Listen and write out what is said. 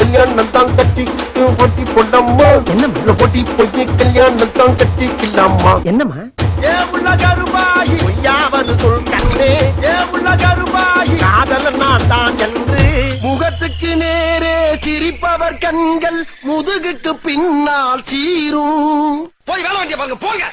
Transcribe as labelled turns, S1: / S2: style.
S1: கல்யாணம் தான் கட்டி பொட்டி பொண்டம்மா என்ன பொட்டி பொய்ய கல்யாணம் தான் கட்டிக்கலாமா என்னம்மா ஏ உள்ள கருமாயி யாவது சொல் கண்ணே ஏ உள்ள கருமாயி காதல் நான் தான் என்று முகத்துக்கு நேரே சிரிப்பவர் கண்கள் முதுகுக்கு பின்னால் சீரும் போய் வேலை வேண்டிய பாருங்க போங்க